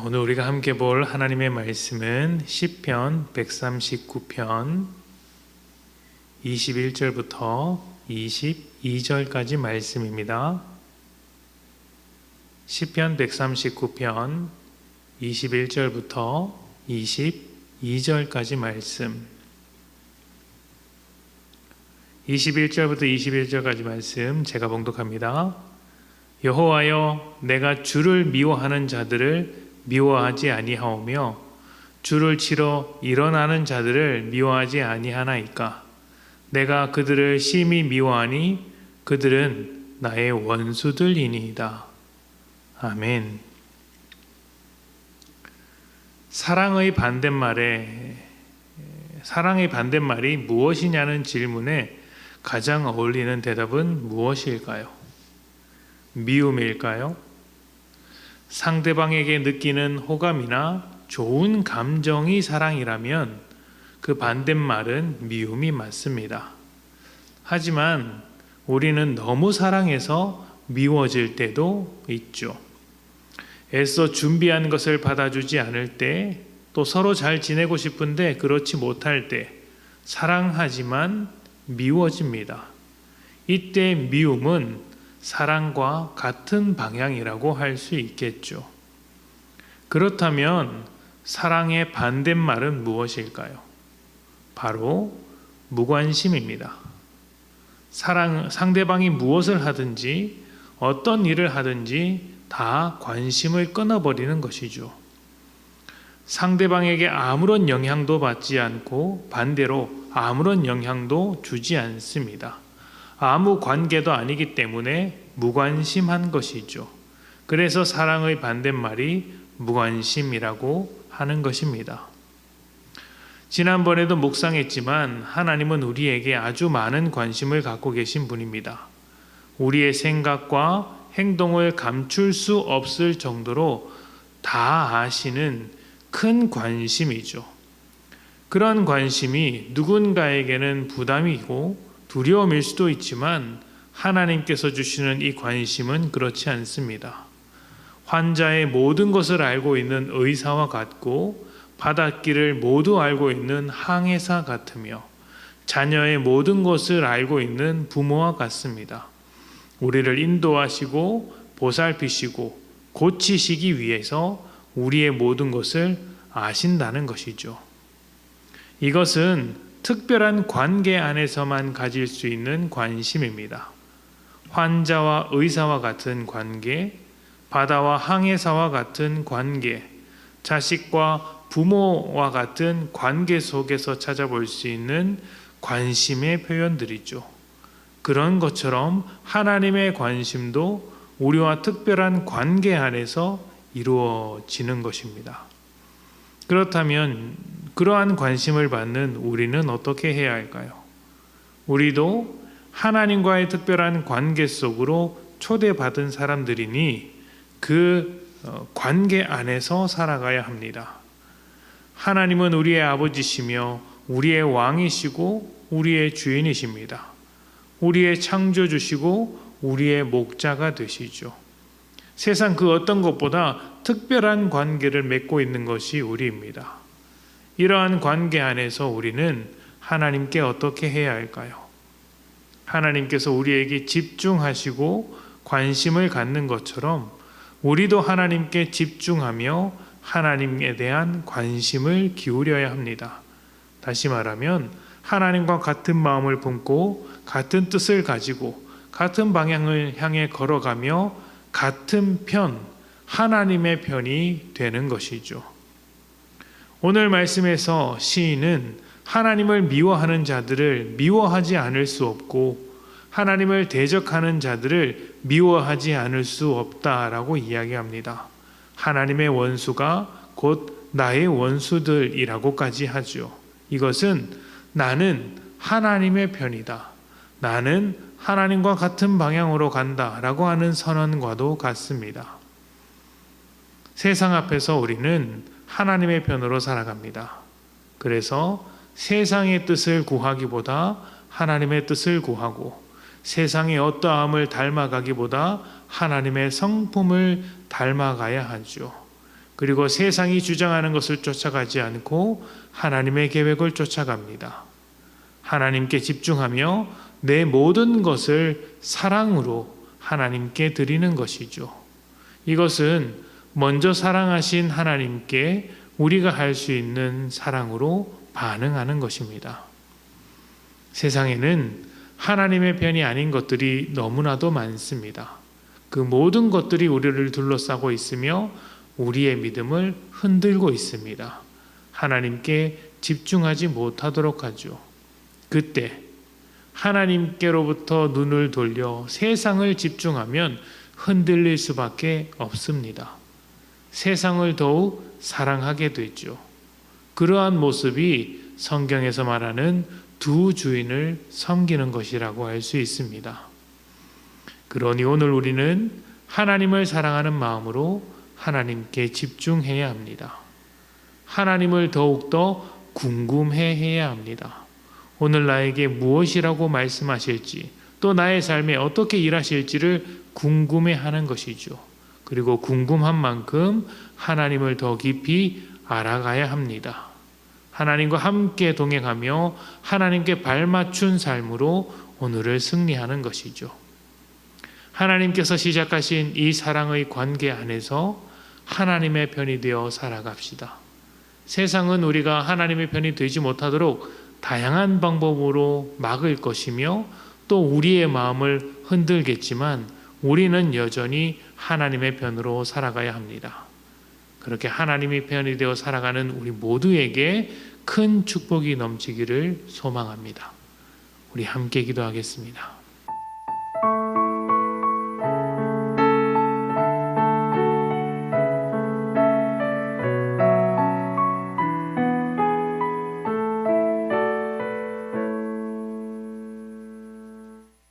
오늘 우리가 함께 볼 하나님의 말씀은 시편 139편 21절부터 22절까지 말씀입니다. 시편 139편 21절부터 22절까지 말씀. 21절부터 21절까지 말씀 제가 봉독합니다. 여호와여, 내가 주를 미워하는 자들을 미워하지 아니하오며 주를 치러 일어나는 자들을 미워하지 아니하나이까. 내가 그들을 심히 미워하니 그들은 나의 원수들이니이다. 아멘. 사랑의 반대말이 무엇이냐는 질문에 가장 어울리는 대답은 무엇일까요? 미움일까요? 상대방에게 느끼는 호감이나 좋은 감정이 사랑이라면 그 반대말은 미움이 맞습니다. 하지만 우리는 너무 사랑해서 미워질 때도 있죠. 애써 준비한 것을 받아주지 않을 때, 또 서로 잘 지내고 싶은데 그렇지 못할 때 사랑하지만 미워집니다. 이때 미움은 사랑과 같은 방향이라고 할 수 있겠죠. 그렇다면 사랑의 반대말은 무엇일까요? 바로 무관심입니다. 상대방이 무엇을 하든지 어떤 일을 하든지 다 관심을 끊어버리는 것이죠. 상대방에게 아무런 영향도 받지 않고 반대로 아무런 영향도 주지 않습니다. 아무 관계도 아니기 때문에 무관심한 것이죠. 그래서 사랑의 반대말이 무관심이라고 하는 것입니다. 지난번에도 묵상했지만 하나님은 우리에게 아주 많은 관심을 갖고 계신 분입니다. 우리의 생각과 행동을 감출 수 없을 정도로 다 아시는 큰 관심이죠. 그런 관심이 누군가에게는 부담이고 두려움일 수도 있지만 하나님께서 주시는 이 관심은 그렇지 않습니다. 환자의 모든 것을 알고 있는 의사와 같고 바닷길을 모두 알고 있는 항해사 같으며 자녀의 모든 것을 알고 있는 부모와 같습니다. 우리를 인도하시고 보살피시고 고치시기 위해서 우리의 모든 것을 아신다는 것이죠. 이것은 특별한 관계 안에서만 가질 수 있는 관심입니다. 환자와 의사와 같은 관계, 바다와 항해사와 같은 관계, 자식과 부모와 같은 관계 속에서 찾아볼 수 있는 관심의 표현들이죠. 그런 것처럼 하나님의 관심도 우리와 특별한 관계 안에서 이루어지는 것입니다. 그렇다면 그러한 관심을 받는 우리는 어떻게 해야 할까요? 우리도 하나님과의 특별한 관계 속으로 초대받은 사람들이니 그 관계 안에서 살아가야 합니다. 하나님은 우리의 아버지시며 우리의 왕이시고 우리의 주인이십니다. 우리의 창조주시고 우리의 목자가 되시죠. 세상 그 어떤 것보다 특별한 관계를 맺고 있는 것이 우리입니다. 이러한 관계 안에서 우리는 하나님께 어떻게 해야 할까요? 하나님께서 우리에게 집중하시고 관심을 갖는 것처럼 우리도 하나님께 집중하며 하나님에 대한 관심을 기울여야 합니다. 다시 말하면 하나님과 같은 마음을 품고 같은 뜻을 가지고 같은 방향을 향해 걸어가며 같은 편, 하나님의 편이 되는 것이죠. 오늘 말씀에서 시인은 하나님을 미워하는 자들을 미워하지 않을 수 없고 하나님을 대적하는 자들을 미워하지 않을 수 없다라고 이야기합니다. 하나님의 원수가 곧 나의 원수들이라고까지 하죠. 이것은 나는 하나님의 편이다. 나는 하나님과 같은 방향으로 간다라고 하는 선언과도 같습니다. 세상 앞에서 우리는 하나님의 편으로 살아갑니다. 그래서 세상의 뜻을 구하기보다 하나님의 뜻을 구하고 세상의 어떠함을 닮아가기보다 하나님의 성품을 닮아가야 하죠. 그리고 세상이 주장하는 것을 쫓아가지 않고 하나님의 계획을 쫓아갑니다. 하나님께 집중하며 내 모든 것을 사랑으로 하나님께 드리는 것이죠. 이것은 먼저 사랑하신 하나님께 우리가 할 수 있는 사랑으로 반응하는 것입니다. 세상에는 하나님의 편이 아닌 것들이 너무나도 많습니다. 그 모든 것들이 우리를 둘러싸고 있으며 우리의 믿음을 흔들고 있습니다. 하나님께 집중하지 못하도록 하죠. 그때 하나님께로부터 눈을 돌려 세상을 집중하면 흔들릴 수밖에 없습니다. 세상을 더욱 사랑하게 되죠. 그러한 모습이 성경에서 말하는 두 주인을 섬기는 것이라고 할 수 있습니다. 그러니 오늘 우리는 하나님을 사랑하는 마음으로 하나님께 집중해야 합니다. 하나님을 더욱더 궁금해해야 합니다. 오늘 나에게 무엇이라고 말씀하실지, 또 나의 삶에 어떻게 일하실지를 궁금해하는 것이죠. 그리고 궁금한 만큼 하나님을 더 깊이 알아가야 합니다. 하나님과 함께 동행하며 하나님께 발맞춘 삶으로 오늘을 승리하는 것이죠. 하나님께서 시작하신 이 사랑의 관계 안에서 하나님의 편이 되어 살아갑시다. 세상은 우리가 하나님의 편이 되지 못하도록 다양한 방법으로 막을 것이며 또 우리의 마음을 흔들겠지만 우리는 여전히 하나님의 편으로 살아가야 합니다. 그렇게 하나님의 편이 되어 살아가는 우리 모두에게 큰 축복이 넘치기를 소망합니다. 우리 함께 기도하겠습니다.